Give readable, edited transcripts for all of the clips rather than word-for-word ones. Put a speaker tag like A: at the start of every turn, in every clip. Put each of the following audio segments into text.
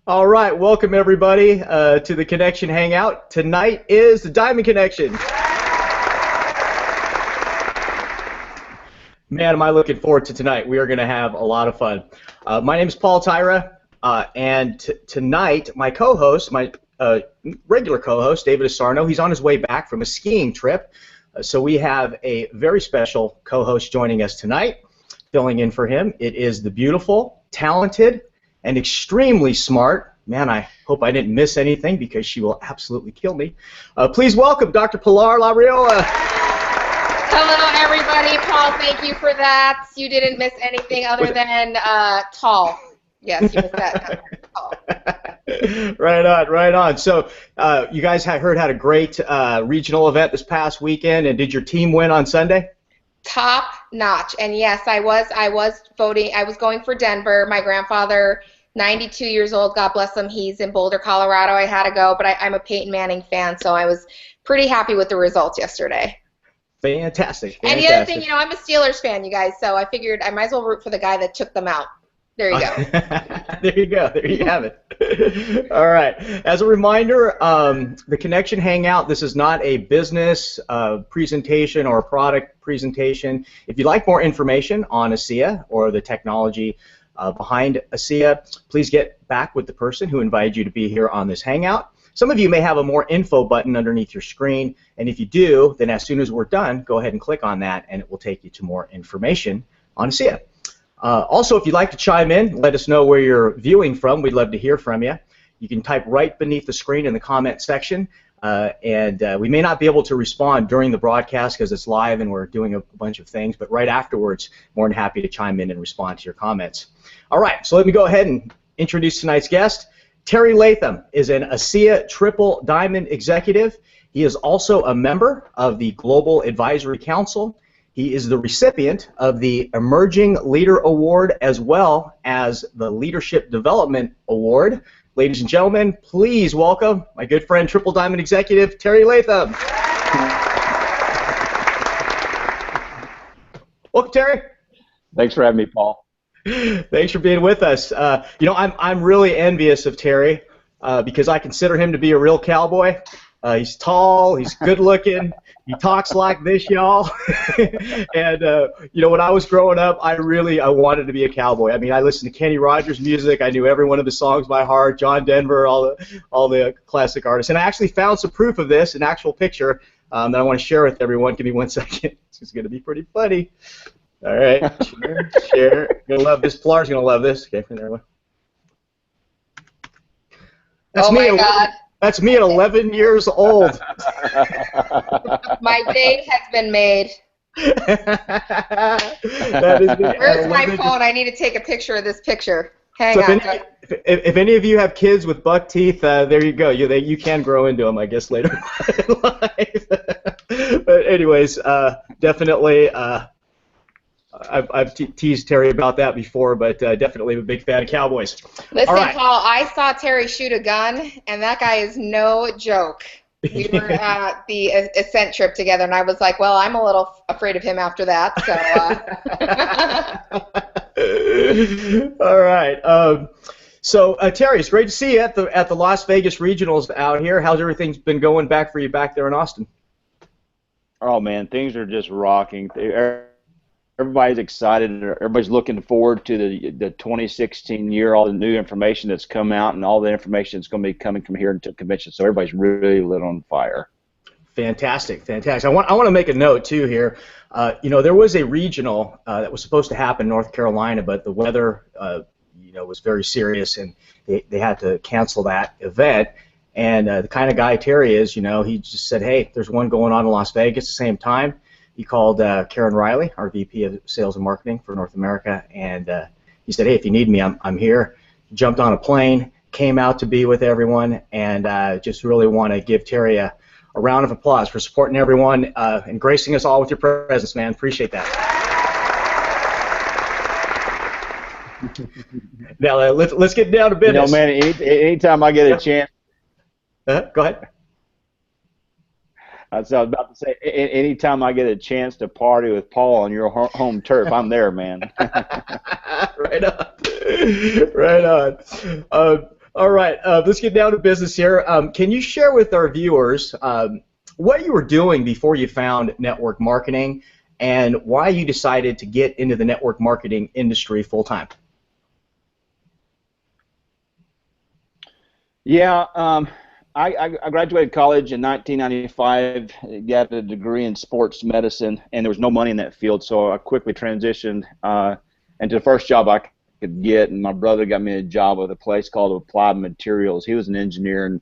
A: All right, welcome everybody to the Connection Hangout. Tonight is the Diamond Connection. Man, am I looking forward to tonight. We are going to have a lot of fun. My name is Paul Tyra, and tonight my co-host, my regular co-host, David Asarno, he's on his way back from a skiing trip. So we have a very special co-host joining us tonight. Filling in for him, it is the beautiful, talented, and extremely smart, man, I hope I didn't miss anything because she will absolutely kill me. Please welcome Dr. Pilar Labriola.
B: Hello, everybody. Paul, thank you for that. You didn't miss anything other than tall. Yes, you missed that. Tall.
A: Right on, right on. So you guys had a great regional event this past weekend, and did your team win on Sunday?
B: Top notch. And yes, I was voting. I was going for Denver. My grandfather, 92 years old, God bless him, he's in Boulder, Colorado. I had to go, but I'm a Peyton Manning fan, so I was pretty happy with the results yesterday.
A: Fantastic.
B: And the other thing, I'm a Steelers fan, you guys, so I figured I might as well root for the guy that took them out. There you go.
A: There you go. There you have it. All right. As a reminder, the Connection Hangout, this is not a business presentation or a product presentation. If you'd like more information on ASEA or the technology behind ASEA, please get back with the person who invited you to be here on this Hangout. Some of you may have a more info button underneath your screen, and if you do, then as soon as we're done, go ahead and click on that, and it will take you to more information on ASEA. Also, if you'd like to chime in, let us know where you're viewing from. We'd love to hear from you. You can type right beneath the screen in the comment section, and we may not be able to respond during the broadcast because it's live and we're doing a bunch of things, but right afterwards, more than happy to chime in and respond to your comments. All right, so let me go ahead and introduce tonight's guest. Terry Latham is an ASEA Triple Diamond executive. He is also a member of the Global Advisory Council. He is the recipient of the Emerging Leader Award as well as the Leadership Development Award. Ladies and gentlemen, please welcome my good friend, Triple Diamond Executive, Terry Latham. Welcome, Terry.
C: Thanks for having me, Paul.
A: Thanks for being with us. I'm really envious of Terry because I consider him to be a real cowboy. He's tall, he's good looking, he talks like this, y'all. And when I was growing up, I wanted to be a cowboy. I mean, I listened to Kenny Rogers music. I knew every one of the songs by heart. John Denver, all the classic artists. And I actually found some proof of this, an actual picture that I want to share with everyone. Give me 1 second. This is going to be pretty funny. All right, share. Gonna love this. Pilar's gonna love this. Okay, from there. That's me.
B: Oh my God.
A: That's me at 11 years old.
B: My day has been made.
A: That is me.
B: Where's my phone? I need to take a picture of this picture. Hang
A: so
B: on.
A: If any of you have kids with buck teeth, there you go. You can grow into them, I guess, later in life. But anyways, definitely. I've teased Terry about that before, but definitely I'm a big fan of cowboys.
B: Listen,
A: right.
B: Paul, I saw Terry shoot a gun, and that guy is no joke. We were at the Ascent trip together, and I was like, well, I'm a little afraid of him after that.
A: So. All right. So Terry, it's great to see you at the Las Vegas Regionals out here. How's everything been going back for you back there in Austin?
C: Oh, man, things are just rocking. Everybody's excited. Everybody's looking forward to the 2016 year, all the new information that's come out and all the information that's going to be coming from here into the convention. So everybody's really lit on fire.
A: Fantastic, fantastic. I want to make a note, too, here. There was a regional that was supposed to happen in North Carolina, but the weather, was very serious, and they had to cancel that event. And the kind of guy Terry is, he just said, hey, there's one going on in Las Vegas at the same time. He called Karen Riley, our VP of Sales and Marketing for North America, and he said, hey, if you need me, I'm here. Jumped on a plane, came out to be with everyone, and just really want to give Terry a round of applause for supporting everyone and gracing us all with your presence, man. Appreciate that. Now, let's get down to business.
C: Man, anytime I get a chance.
A: Go ahead.
C: So I was about to say, anytime I get a chance to party with Paul on your home turf, I'm there, man.
A: Right on. Right on. All right, let's get down to business here. Can you share with our viewers what you were doing before you found network marketing and why you decided to get into the network marketing industry full time?
C: Yeah, I graduated college in 1995, got a degree in sports medicine, and there was no money in that field, so I quickly transitioned into the first job I could get, and my brother got me a job with a place called Applied Materials. He was an engineer, and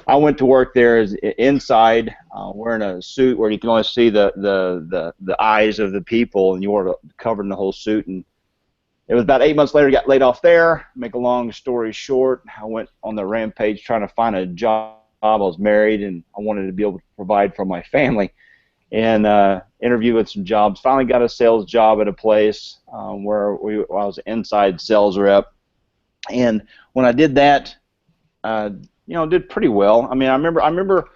C: I went to work there as inside, wearing a suit where you can only see the eyes of the people, and you were covered in the whole suit. And it was about 8 months later, got laid off there. Make a long story short, I went on the rampage trying to find a job. I was married, and I wanted to be able to provide for my family. And interviewed with some jobs. Finally got a sales job at a place where I was an inside sales rep. And when I did that, did pretty well. I mean, I remember,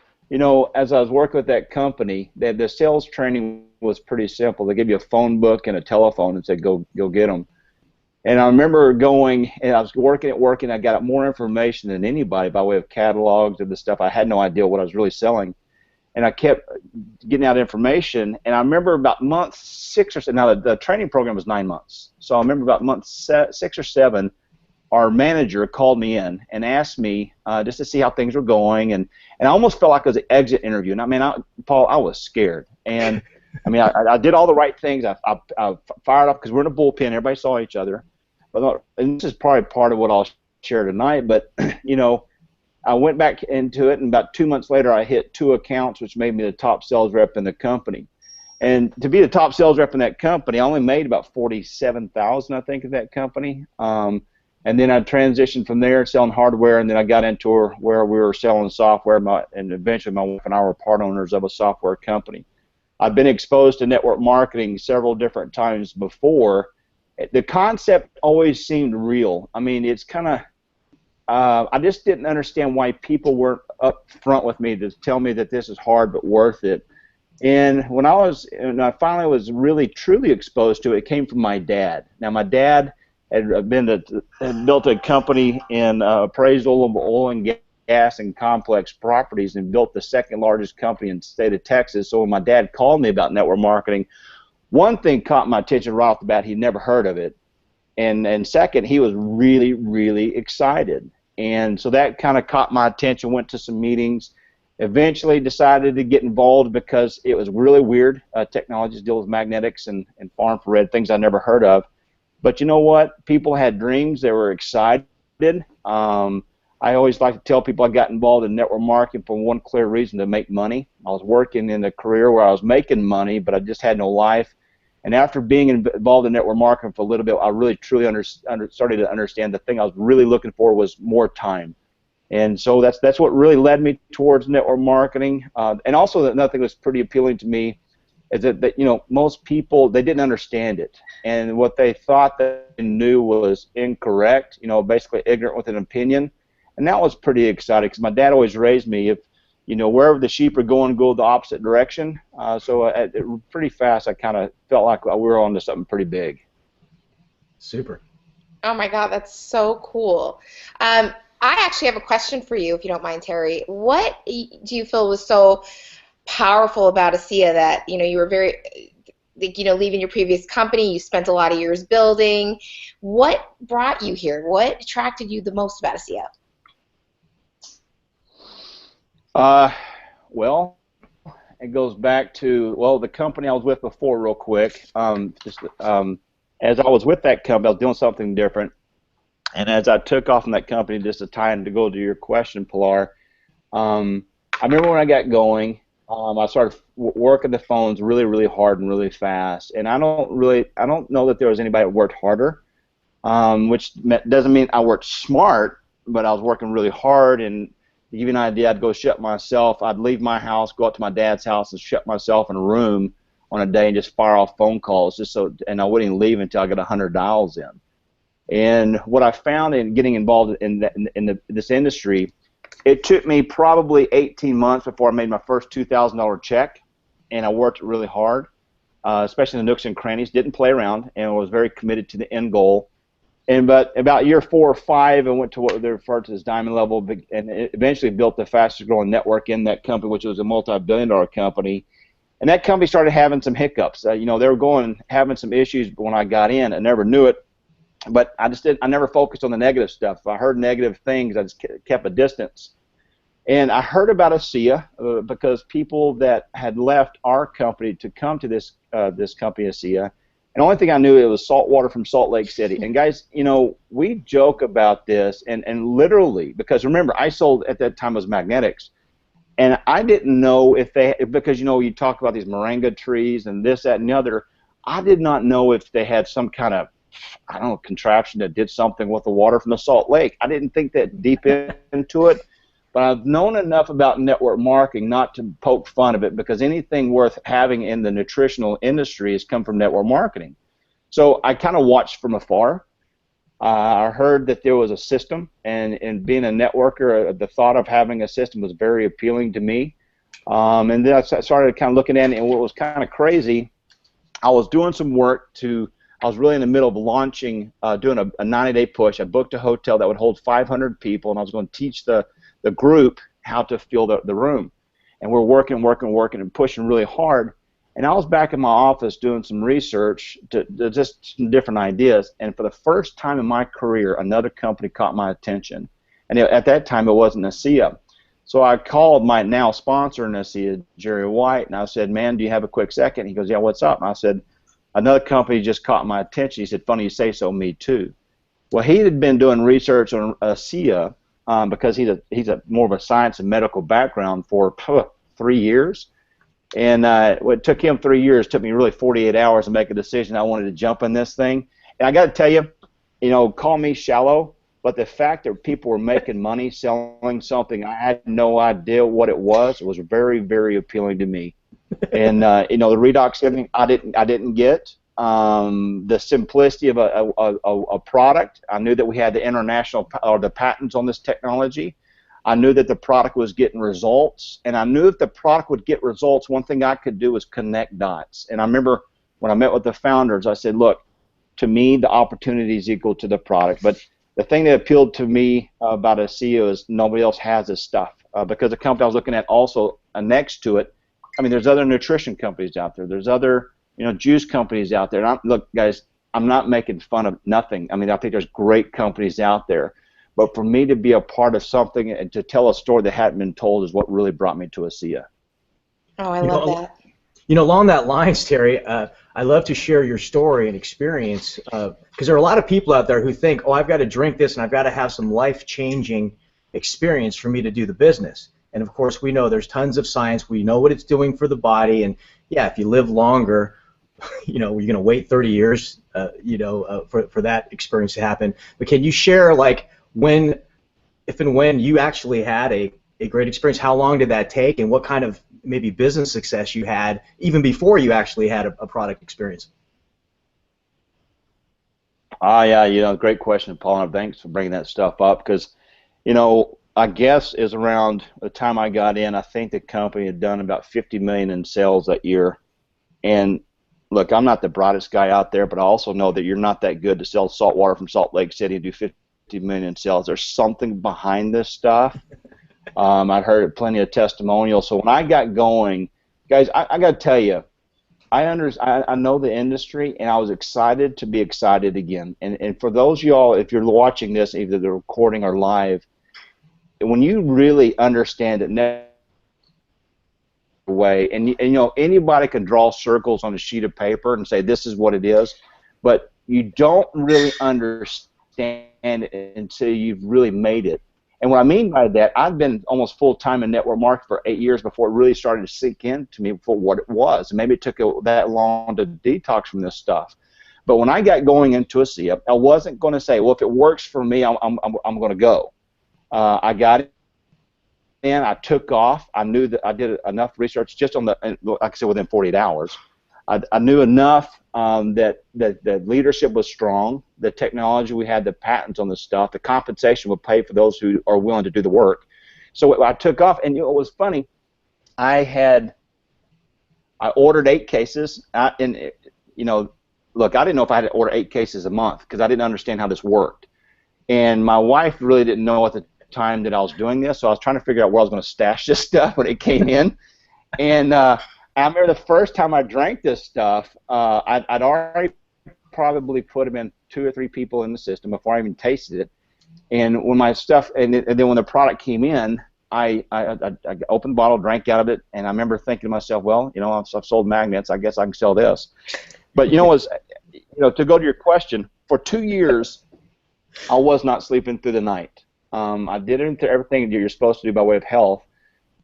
C: as I was working with that company, the sales training was pretty simple. They give you a phone book and a telephone and said, go get them. And I remember going, and I was working, I got more information than anybody by way of catalogs of the stuff. I had no idea what I was really selling. And I kept getting out information, and I remember about month 6 or 7, now the training program was 9 months. So I remember about month 6 or 7, our manager called me in and asked me just to see how things were going, and I almost felt like it was an exit interview. And I mean, Paul, I was scared. And I mean, I did all the right things. I fired up because we're in a bullpen. Everybody saw each other. And this is probably part of what I'll share tonight, but, I went back into it, and about 2 months later, I hit 2 accounts, which made me the top sales rep in the company. And to be the top sales rep in that company, I only made about $47,000, I think, at that company. And then I transitioned from there, selling hardware, and then I got into where we were selling software, and eventually my wife and I were part owners of a software company. I've been exposed to network marketing several different times before. The concept always seemed real. I mean, it's kind of I just didn't understand why people weren't up front with me to tell me that this is hard but worth it. And when I finally was really truly exposed to it, it came from my dad. Now, my dad had built a company in appraisal of oil and gas and complex properties, and built the second largest company in the state of Texas. So when my dad called me about network marketing, one thing caught my attention right off the bat. He'd never heard of it. And second, he was really, really excited. And so that kind of caught my attention, went to some meetings, eventually decided to get involved because it was really weird. Technologies deal with magnetics and far infrared, things I never heard of. But you know what? People had dreams. They were excited. I always like to tell people I got involved in network marketing for one clear reason: to make money. I was working in a career where I was making money, but I just had no life. And after being involved in network marketing for a little bit, I really truly started to understand the thing I was really looking for was more time. And so that's what really led me towards network marketing. And also another thing that's pretty appealing to me is that most people, they didn't understand it. And what they thought that they knew was incorrect, basically ignorant with an opinion. And that was pretty exciting because my dad always raised me, wherever the sheep are going, go the opposite direction. So pretty fast, I kind of felt like we were on to something pretty big.
A: Super.
B: Oh my God, that's so cool. I actually have a question for you, if you don't mind, Terry. What do you feel was so powerful about ASEA that you were very, leaving your previous company, you spent a lot of years building? What brought you here? What attracted you the most about ASEA?
C: Well, it goes back to, the company I was with before, real quick. As I was with that company, I was doing something different. And as I took off from that company, just to tie and to go to your question, Pilar, I remember when I got going, I started working the phones really, really hard and really fast. And I don't know that there was anybody that worked harder, which doesn't mean I worked smart, but I was working really hard. And to give you an idea, I'd I'd leave my house, go up to my dad's house, and shut myself in a room on a day and just fire off phone calls, and I wouldn't even leave until I got 100 dials in. And what I found in getting involved in this industry It took me probably 18 months before I made my first $2,000 check, and I worked really hard, especially in the nooks and crannies. Didn't play around, and was very committed to the end goal. But about year 4 or 5, I went to what they referred to as diamond level, and eventually built the fastest growing network in that company, which was a multi-billion-dollar company. And that company started having some hiccups. They were having some issues when I got in. I never knew it, but I never focused on the negative stuff. If I heard negative things, I just kept a distance. And I heard about ASEA because people that had left our company to come to this company, ASEA, and the only thing I knew, it was salt water from Salt Lake City. And guys, we joke about this, and literally, because remember, I sold at that time was magnetics, and I didn't know because you talk about these moringa trees and this, that, and the other. I did not know if they had some kind of, I don't know, contraption that did something with the water from the Salt Lake. I didn't think that deep into it. But I've known enough about network marketing not to poke fun of it, because anything worth having in the nutritional industry has come from network marketing. So I kind of watched from afar. I heard that there was a system, and being a networker, the thought of having a system was very appealing to me. And then I started kind of looking at it, and what was kind of crazy, I was doing some work I was really in the middle of launching, doing a 90-day push. I booked a hotel that would hold 500 people, and I was going to teach the group how to fill the room. And we're working and pushing really hard. And I was back in my office doing some research to just some different ideas. And for the first time in my career, another company caught my attention. And at that time, it wasn't ASEA. So I called my now sponsor in ASEA, Jerry White, and I said, "Man, do you have a quick second?" He goes, "Yeah, what's up?" And I said, "Another company just caught my attention." He said, "Funny you say so, me too." Well, he had been doing research on ASEA, because he's a more of a science and medical background for 3 years, and it took him 3 years. It took me really 48 hours to make a decision. I wanted to jump in this thing, and I got to tell you, call me shallow, but the fact that people were making money selling something I had no idea what it was very, very appealing to me. And the redox everything I didn't get. The simplicity of a product. I knew that we had the international or the patents on this technology. I knew that the product was getting results, and I knew if the product would get results, one thing I could do was connect dots. And I remember when I met with the founders, I said, "Look, to me, the opportunity is equal to the product." But the thing that appealed to me about ASEA is nobody else has this stuff, because the company I was looking at also next to it. I mean, there's other nutrition companies out there. There's other juice companies out there. And look, guys, I'm not making fun of nothing. I mean, I think there's great companies out there. But for me to be a part of something and to tell a story that hadn't been told is what really brought me to ASEA.
B: Oh, I love that.
A: Along that lines, Terry, I love to share your story and experience, because there are a lot of people out there who think, "Oh, I've got to drink this and I've got to have some life-changing experience for me to do the business." And of course, we know there's tons of science. We know what it's doing for the body, and yeah, if you live longer, you're going to wait 30 years, for that experience to happen. But can you share, like, if and when you actually had a great experience, how long did that take, and what kind of maybe business success you had even before you actually had a product experience?
C: Yeah, great question, Paul, and thanks for bringing that stuff up, because, I guess is around the time I got in, I think the company had done about 50 million in sales that year. And look, I'm not the brightest guy out there, but I also know that you're not that good to sell salt water from Salt Lake City and do 50 million in sales. There's something behind this stuff. I've heard plenty of testimonials. So when I got going, guys, I got to tell you, I know the industry, and I was excited to be excited again. And for those of y'all, if you're watching this, either the recording or live, when you really understand it way, and anybody can draw circles on a sheet of paper and say this is what it is, but you don't really understand it until you've really made it. And what I mean by that, I've been almost full-time in network marketing for 8 years before it really started to sink into me for what it was. And maybe it took that long to detox from this stuff. But when I got going into ASEA, I wasn't going to say, well, if it works for me, I'm going to go. I got it in. I took off. I knew that I did enough research just on like I said, within 48 hours. I knew enough that the leadership was strong, the technology, we had the patents on the stuff, the compensation would pay for those who are willing to do the work. So I took off, and it was funny. I ordered 8 cases, and look, I didn't know if I had to order 8 cases a month because I didn't understand how this worked. And my wife really didn't know at the time that I was doing this, so I was trying to figure out where I was going to stash this stuff when it came in. And I remember the first time I drank this stuff, I'd already probably put them in 2 or 3 people in the system before I even tasted it. And when my stuff, and then when the product came in, I opened the bottle, drank out of it, and I remember thinking to myself, well, I've sold magnets, I guess I can sell this. But to go to your question, for 2 years, I was not sleeping through the night. I did everything that you're supposed to do by way of health,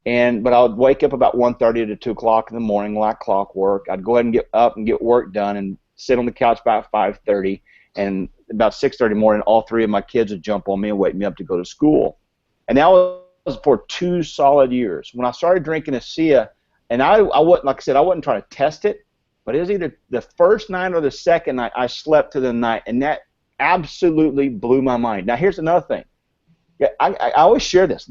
C: but I would wake up about 1:30 to 2 o'clock in the morning, like clockwork. I'd go ahead and get up and get work done and sit on the couch about 5:30, and about 6:30 morning, all 3 of my kids would jump on me and wake me up to go to school. And that was for 2 solid years. When I started drinking ASEA, and I wasn't, like I said, I wasn't trying to test it, but it was either the first night or the second night I slept through the night, and that absolutely blew my mind. Now, here's another thing. Yeah, I always share this.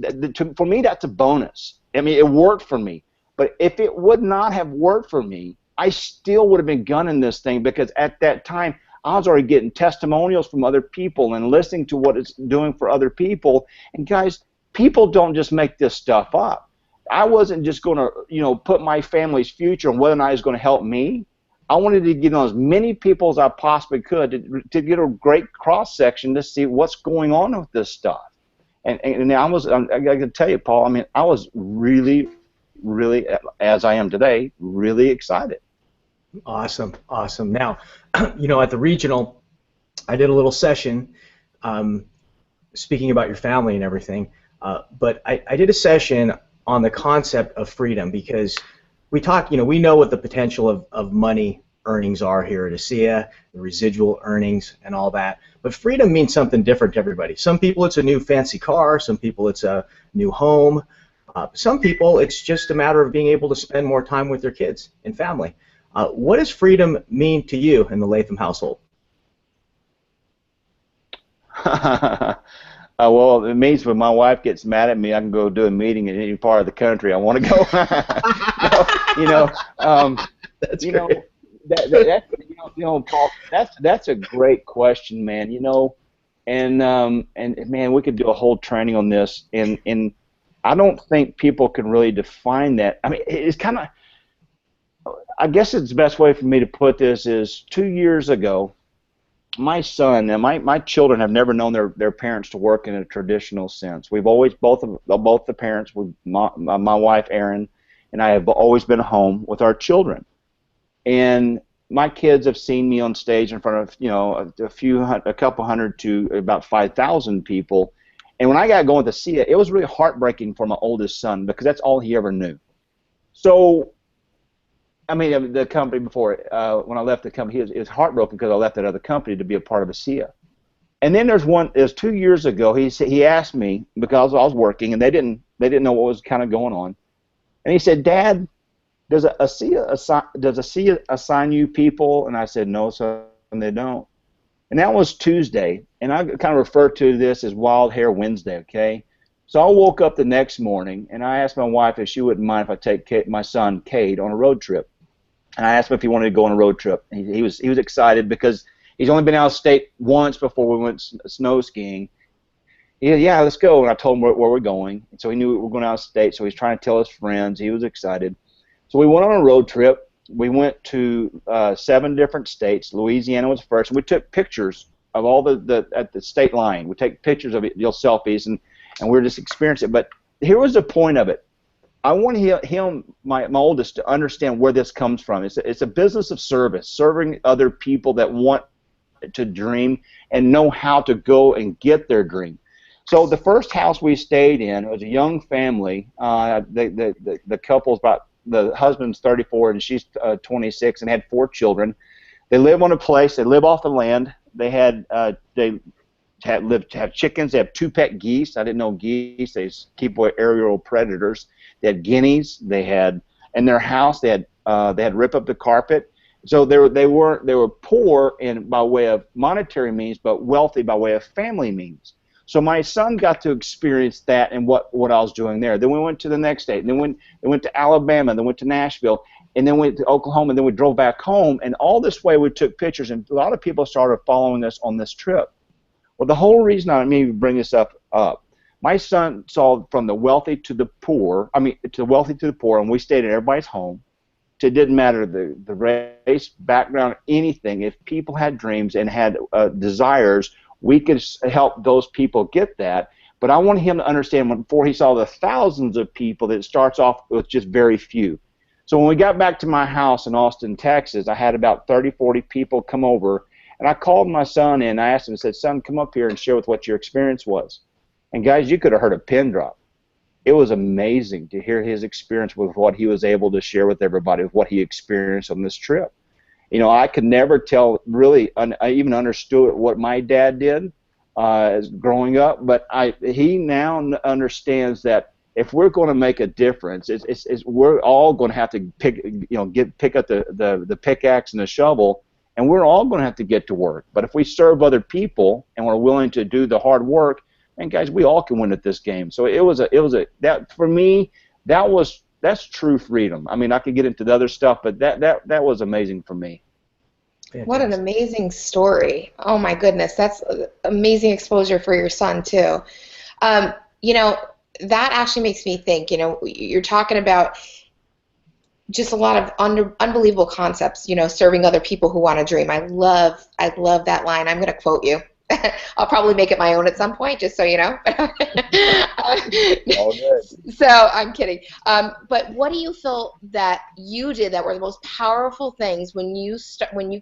C: For me, that's a bonus. I mean, it worked for me. But if it would not have worked for me, I still would have been gunning this thing, because at that time, I was already getting testimonials from other people and listening to what it's doing for other people. And guys, people don't just make this stuff up. I wasn't just going to, put my family's future on whether or not it's going to help me. I wanted to get on as many people as I possibly could to get a great cross section to see what's going on with this stuff. And I can tell you, Paul, I mean, I was really, really, as I am today, really excited.
A: Awesome. Now, at the regional, I did a little session speaking about your family and everything, but I did a session on the concept of freedom, because we talk, we know what the potential of money earnings are here at ASEA, the residual earnings and all that, but freedom means something different to everybody. Some people it's a new fancy car, some people it's a new home, some people it's just a matter of being able to spend more time with their kids and family. What does freedom mean to you in the Latham household?
C: Well, it means when my wife gets mad at me, I can go do a meeting in any part of the country I want to go. That's great. Paul, that's a great question, man. And man, we could do a whole training on this, and I don't think people can really define that. I mean, it's kind of. I guess it's the best way for me to put this is 2 years ago, my son and my children have never known their parents to work in a traditional sense. We've always, both the parents, my wife Erin and I have always been home with our children. And my kids have seen me on stage in front of, a couple hundred to about 5,000 people. And when I got going with ASEA, it was really heartbreaking for my oldest son, because that's all he ever knew. So, I mean, the company before, when I left the company, he was heartbroken because I left that other company to be a part of ASEA. And then it was 2 years ago, he asked me, because I was working and they didn't know what was kind of going on. And he said, "Dad, does ASEA assign you people?" And I said, "No, son, they don't." And that was Tuesday, and I kind of refer to this as Wild Hair Wednesday, okay? So I woke up the next morning, and I asked my wife if she wouldn't mind if I take my son, Cade, on a road trip. And I asked him if he wanted to go on a road trip. He was excited because he's only been out of state once before we went snow skiing. He said, "Yeah, let's go." And I told him where we're going. And so he knew we were going out of state, so he's trying to tell his friends. He was excited. So we went on a road trip. We went to 7 different states. Louisiana was first. And we took pictures of all at the state line. We take pictures of it, selfies, and we were just experiencing it. But here was the point of it. I want him, my oldest, to understand where this comes from. It's a business of service, serving other people that want to dream and know how to go and get their dream. So the first house we stayed in, it was a young family. The couple's the husband's 34 and she's 26 and had 4 children. They live on a place. They live off the land. They had chickens. They have 2 pet geese. I didn't know geese. They keep away aerial predators. They had guineas. They had in their house. They had rip up the carpet. So they were poor by way of monetary means, but wealthy by way of family means. So my son got to experience that and what I was doing there. Then we went to the next state, and then they went to Alabama, then went to Nashville, and then went to Oklahoma, and then we drove back home. And all this way we took pictures, and a lot of people started following us on this trip. Well, the whole reason I may bring this up, my son saw from the wealthy to the poor, to the wealthy to the poor, and we stayed at everybody's home. It didn't matter the race, background, anything. If people had dreams and had desires, we could help those people get that. But I wanted him to understand before he saw the thousands of people that it starts off with just very few. So when we got back to my house in Austin, Texas, I had about 30, 40 people come over, and I called my son in. I asked him, I said, son, come up here and share with what your experience was. And guys, you could have heard a pin drop. It was amazing to hear his experience with what he was able to share with everybody, with what he experienced on this trip. You know, I could never tell, really, I even understood what my dad did as growing up, but he now understands that if we're going to make a difference, we're all going to have to pick up the pickaxe and the shovel, and we're all going to have to get to work. But if we serve other people and we're willing to do the hard work, and guys, we all can win at this game. So that for me, that's true freedom. I mean, I could get into the other stuff, but that was amazing for me.
A: Fantastic.
B: What an amazing story. Oh my goodness, that's amazing exposure for your son too. You know, that actually makes me think, you know, you're talking about just a lot of unbelievable concepts, you know, serving other people who want to dream. I love that line. I'm going to quote you. I'll probably make it my own at some point, just so you know.
C: All good.
B: So I'm kidding. But what do you feel that you did that were the most powerful things when you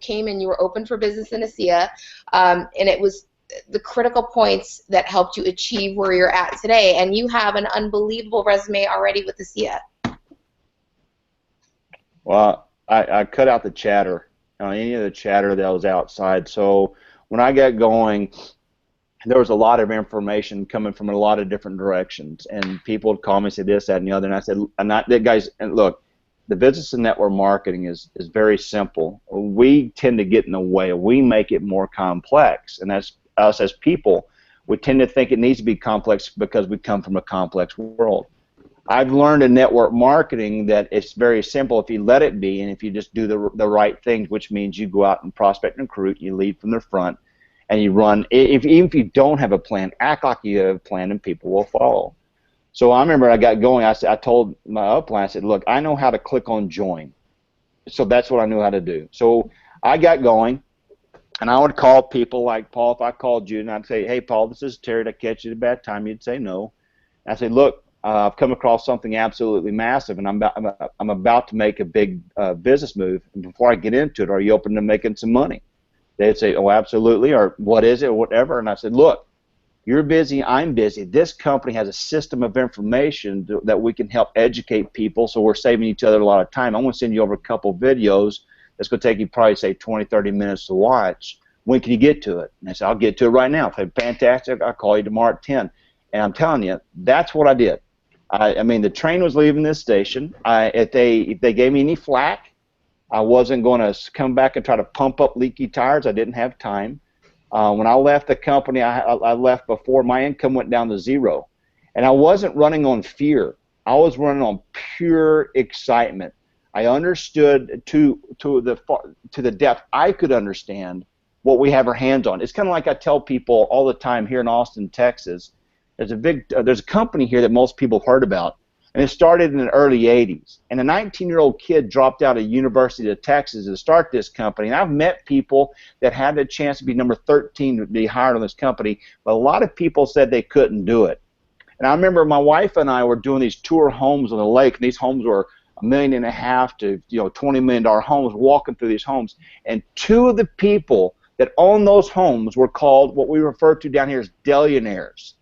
B: came and you were open for business in ASEA, and it was the critical points that helped you achieve where you're at today? And you have an unbelievable resume already with ASEA.
C: Well, I cut out the chatter, any of the chatter that was outside. So when I got going, there was a lot of information coming from a lot of different directions, and people would call me and say this, that, and the other, and I said, guys, and look, the business and network marketing is very simple. We tend to get in the way. We make it more complex, and that's us as people. We tend to think it needs to be complex because we come from a complex world. I've learned in network marketing that it's very simple if you let it be, and if you just do the right things, which means you go out and prospect and recruit, you lead from the front, and you run. Even if you don't have a plan, act like you have a plan, and people will follow. So I remember I got going. I told my upline, I said, look, I know how to click on join. So that's what I knew how to do. So I got going, and I would call people like Paul. If I called you, and I'd say, hey, Paul, this is Terry. Did I catch you at a bad time? You'd say no. And I'd say, look, I've come across something absolutely massive, and I'm about to make a big business move. And before I get into it, are you open to making some money? They'd say, oh, absolutely, or what is it, or whatever. And I said, look, you're busy, I'm busy. This company has a system of information that we can help educate people, so we're saving each other a lot of time. I'm going to send you over a couple videos that's going to take you probably, say, 20, 30 minutes to watch. When can you get to it? And I said, I'll get to it right now. I said, fantastic, I'll call you tomorrow at 10. And I'm telling you, that's what I did. I mean, the train was leaving this station. If they gave me any flack, I wasn't going to come back and try to pump up leaky tires. I didn't have time. When I left the company, I left before my income went down to zero. And I wasn't running on fear. I was running on pure excitement. I understood to the depth I could understand what we have our hands on. It's kind of like I tell people all the time here in Austin, Texas. There's a company here that most people have heard about, and it started in the early 80s. And a 19-year-old kid dropped out of University of Texas to start this company. And I've met people that had the chance to be number 13 to be hired on this company, but a lot of people said they couldn't do it. And I remember my wife and I were doing these tour homes on the lake, and these homes were $1.5 million to $20 million homes, walking through these homes. And two of the people that owned those homes were called what we refer to down here as billionaires.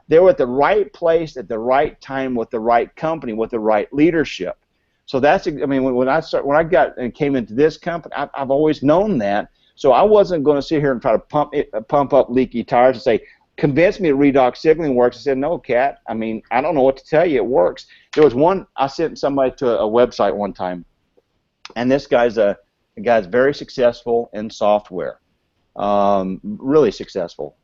C: They were at the right place at the right time with the right company with the right leadership. So that's, I mean, when I got and came into this company, I've always known that. So I wasn't going to sit here and try to pump up leaky tires and say, convince me that redox signaling works. I said, no, Kat. I mean, I don't know what to tell you. It works. There was one, I sent somebody to a website one time, and this guy's very successful in software, really successful.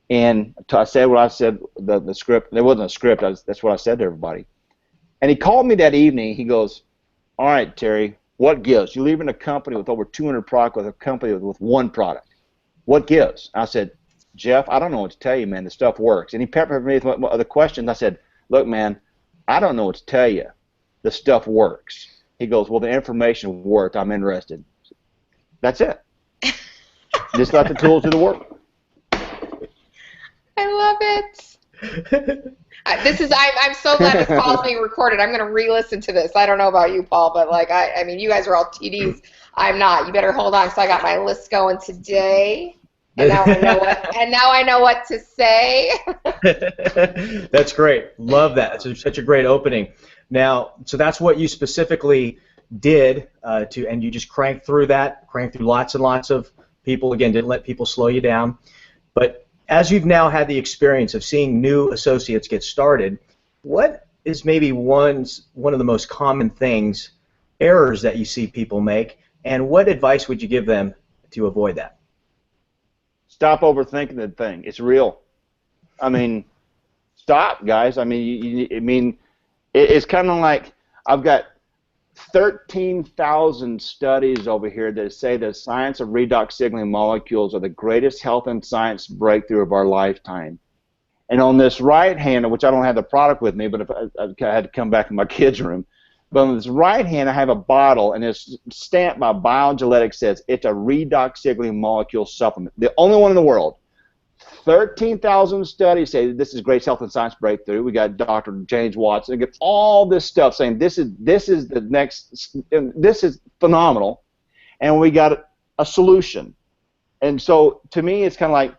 C: And I said what I said, the script. There wasn't a script. That's what I said to everybody. And he called me that evening. He goes, all right, Terry, what gives? You're leaving a company with over 200 products with a company with one product. What gives? I said, Jeff, I don't know what to tell you, man. The stuff works. And he peppered me with other questions. I said, look, man, I don't know what to tell you. The stuff works. He goes, well, the information worked. I'm interested. That's it. Just let the tools do the work.
B: I love it. I'm so glad this call is being recorded. I'm going to re-listen to this. I don't know about you, Paul, but like I mean, you guys are all TDs. I'm not. You better hold on. So I got my list going today, and now I know what to say.
A: That's great. Love that. It's such a great opening. Now, so that's what you specifically did and you just cranked through lots and lots of people. Again, didn't let people slow you down. But as you've now had the experience of seeing new associates get started, what is maybe one of the most common errors that you see people make, and what advice would you give them to avoid that?
C: Stop overthinking the thing. It's real. I mean, stop, guys. I mean, it's kind of like I've got 13,000 studies over here that say the science of redox signaling molecules are the greatest health and science breakthrough of our lifetime. And on this right hand, which I don't have the product with me, but if I had to come back in my kids' room, but on this right hand I have a bottle, and it's stamped by Biogenetics, says it's a redox signaling molecule supplement. The only one in the world. 13,000 studies say this is great health and science breakthrough. We got Dr. James Watson. We got all this stuff saying this is the next. This is phenomenal, and we got a solution. And so to me, it's kind of like,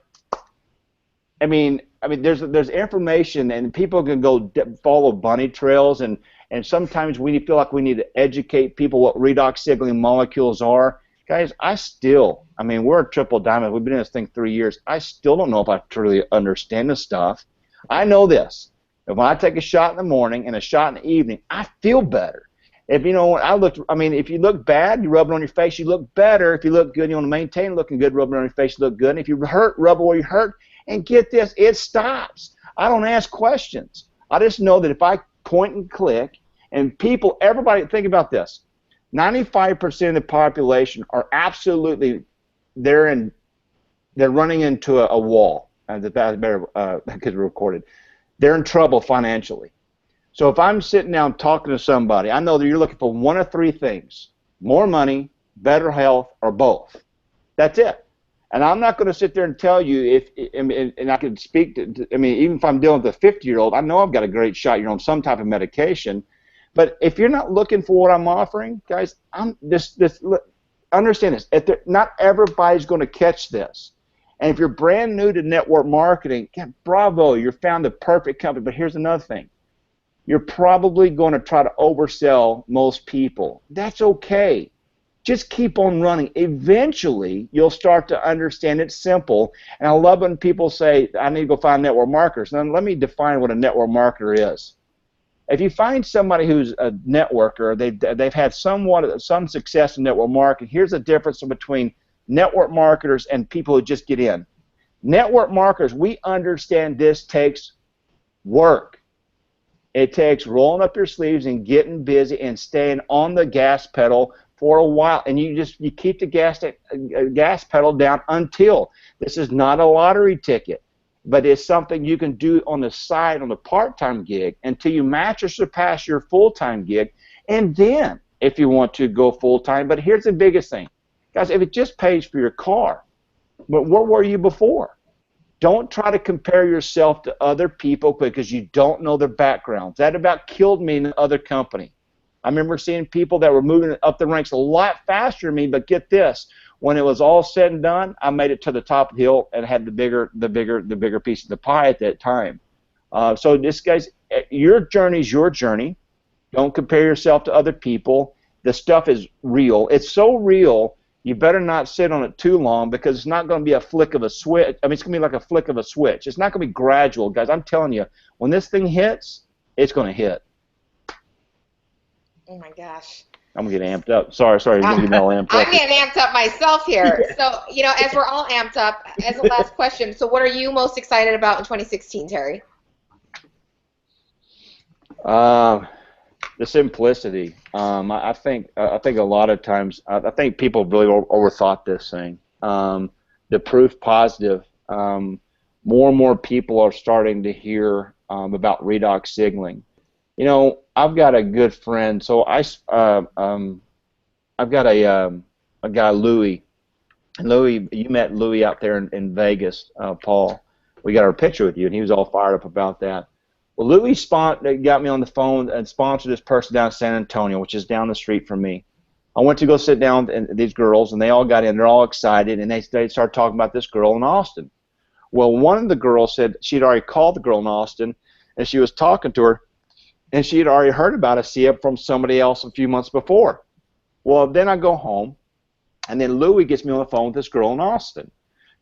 C: I mean, there's information, and people can go follow bunny trails, and sometimes we feel like we need to educate people what redox signaling molecules are. Guys, we're a triple diamond. We've been in this thing 3 years. I still don't know if I truly understand this stuff. I know this. That when I take a shot in the morning and a shot in the evening, I feel better. If if you look bad, you rub it on your face, you look better. If you look good, you want to maintain looking good, rub it on your face, you look good. And if you hurt, rub it where you hurt. And get this, it stops. I don't ask questions. I just know that if I point and click, and everybody, think about this. 95% of the population are absolutely, they're running into a wall. That's better because we're recorded. They're in trouble financially. So if I'm sitting down talking to somebody, I know that you're looking for one of three things: more money, better health, or both. That's it. And I'm not going to sit there and tell you and I can speak to, even if I'm dealing with a 50-year-old, I know I've got a great shot. You're on some type of medication. But if you're not looking for what I'm offering, guys, understand this. Not everybody's going to catch this. And if you're brand new to network marketing, bravo, you found the perfect company. But here's another thing. You're probably going to try to oversell most people. That's okay. Just keep on running. Eventually, you'll start to understand it's simple. And I love when people say, I need to go find network marketers. Now, let me define what a network marketer is. If you find somebody who's a networker, they've had some success in network marketing, here's the difference between network marketers and people who just get in. Network marketers, we understand this takes work. It takes rolling up your sleeves and getting busy and staying on the gas pedal for a while, and you keep the gas pedal down until. This is not a lottery ticket, but it's something you can do on the side on the part-time gig until you match or surpass your full-time gig, and then if you want to go full-time. But here's the biggest thing, guys: if it just pays for your car, but where were you before? Don't try to compare yourself to other people because you don't know their backgrounds. That about killed me in the other company. I remember seeing people that were moving up the ranks a lot faster than me, but get this: when it was all said and done, I made it to the top of the hill and had the bigger piece of the pie at that time. So this, guys, your journey is your journey. Don't compare yourself to other people. The stuff is real. It's so real, you better not sit on it too long, because it's not going to be a flick of a switch. It's going to be like a flick of a switch. It's not going to be gradual, guys. I'm telling you, when this thing hits, it's going to hit.
B: Oh my gosh.
C: I'm gonna get amped up. Sorry, you're gonna get me all amped up.
B: I'm getting amped up myself here. So, as we're all amped up, as a last question, so what are you most excited about in 2016, Terry?
C: The simplicity. I think a lot of times I think people really overthought this thing. The proof positive. More and more people are starting to hear about redox signaling. I've got a good friend. So I've got a guy, Louie. And Louie, you met Louie out there in Vegas, Paul. We got our picture with you, and he was all fired up about that. Well, Louie got me on the phone and sponsored this person down in San Antonio, which is down the street from me. I went to go sit down with these girls, and they all got in. They're all excited, and they started talking about this girl in Austin. Well, one of the girls said she'd already called the girl in Austin, and she was talking to her, and she had already heard about ASEA from somebody else a few months before. Well, then I go home, and then Louie gets me on the phone with this girl in Austin,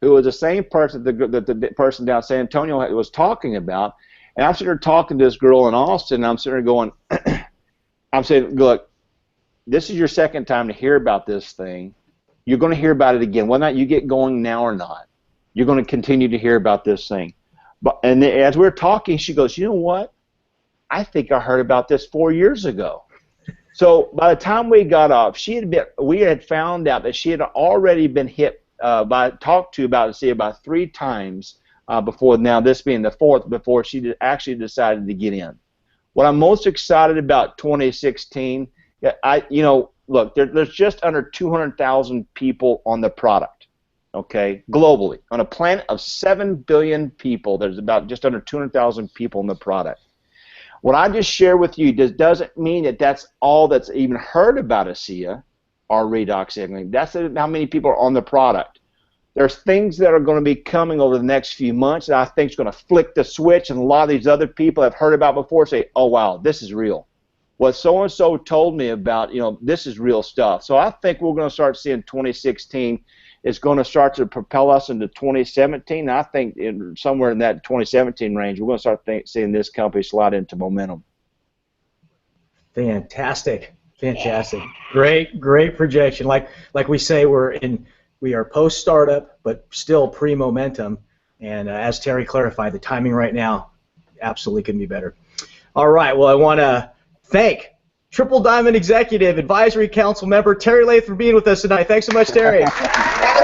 C: who was the same person that the person down in San Antonio was talking about. And I'm sitting there talking to this girl in Austin, and I'm sitting there going, I'm saying, look, this is your second time to hear about this thing. You're going to hear about it again. Whether or not you get going now or not, you're going to continue to hear about this thing. And as we're talking, she goes, you know what? I think I heard about this 4 years ago. So by the time we got off, we had found out that she had already been talked to about ASEA about 3 times. Before now, this being the 4th, before she actually decided to get in. What I'm most excited about 2016, look, there's just under 200,000 people on the product, okay, globally. On a planet of 7 billion people, there's about just under 200,000 people on the product. What I just shared with you doesn't mean that that's all that's even heard about ASEA or redox signaling. That's how many people are on the product. There's things that are going to be coming over the next few months that I think is going to flick the switch, and a lot of these other people I've heard about before say, oh, wow, this is real. What so-and-so told me about, this is real stuff. So I think we're going to start seeing 2016 is going to start to propel us into 2017. I think somewhere in that 2017 range, we're going to start seeing this company slide into momentum.
A: Fantastic. Great projection. Like we say, we are post-startup, but still pre-momentum. And as Terry clarified, the timing right now absolutely couldn't be better. All right, well, I want to thank Triple Diamond Executive Advisory Council member Terry Latham for being with us tonight. Thanks so much, Terry.
B: That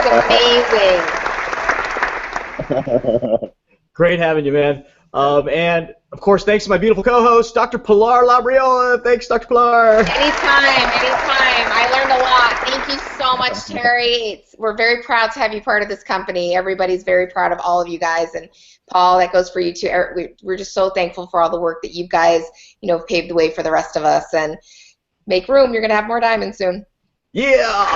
B: was amazing.
A: Great having you, man. And, of course, thanks to my beautiful co-host, Dr. Pilar Labriola. Thanks, Dr. Pilar.
B: Anytime. I learned a lot. Thank you so much, Terry. We're very proud to have you part of this company. Everybody's very proud of all of you guys. And, Paul, that goes for you, too. We're just so thankful for all the work that you guys, have paved the way for the rest of us. And make room. You're going to have more diamonds soon.
A: Yeah.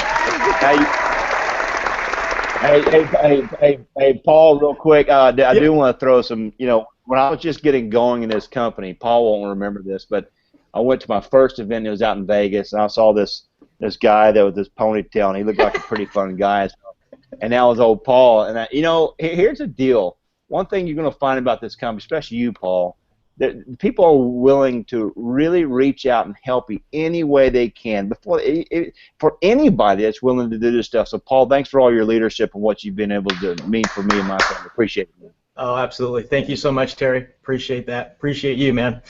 C: Hey, Paul, real quick, I do want to throw some, when I was just getting going in this company, Paul won't remember this, but I went to my first event. It was out in Vegas, and I saw this guy that with this ponytail, and he looked like a pretty fun guy. And that was old Paul. And here's the deal. One thing you're going to find about this company, especially you, Paul, that people are willing to really reach out and help you any way they can. For anybody that's willing to do this stuff. So, Paul, thanks for all your leadership and what you've been able to mean for me and my family. Appreciate it.
A: Oh, absolutely. Thank you so much, Terry. Appreciate that. Appreciate you, man.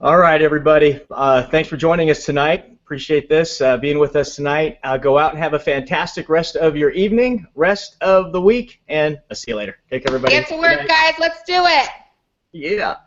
A: All right, everybody. Thanks for joining us tonight. Appreciate this, being with us tonight. Go out and have a fantastic rest of your evening, rest of the week, and I'll see you later. Take care, everybody.
B: Get to work, guys. Let's do it.
A: Yeah.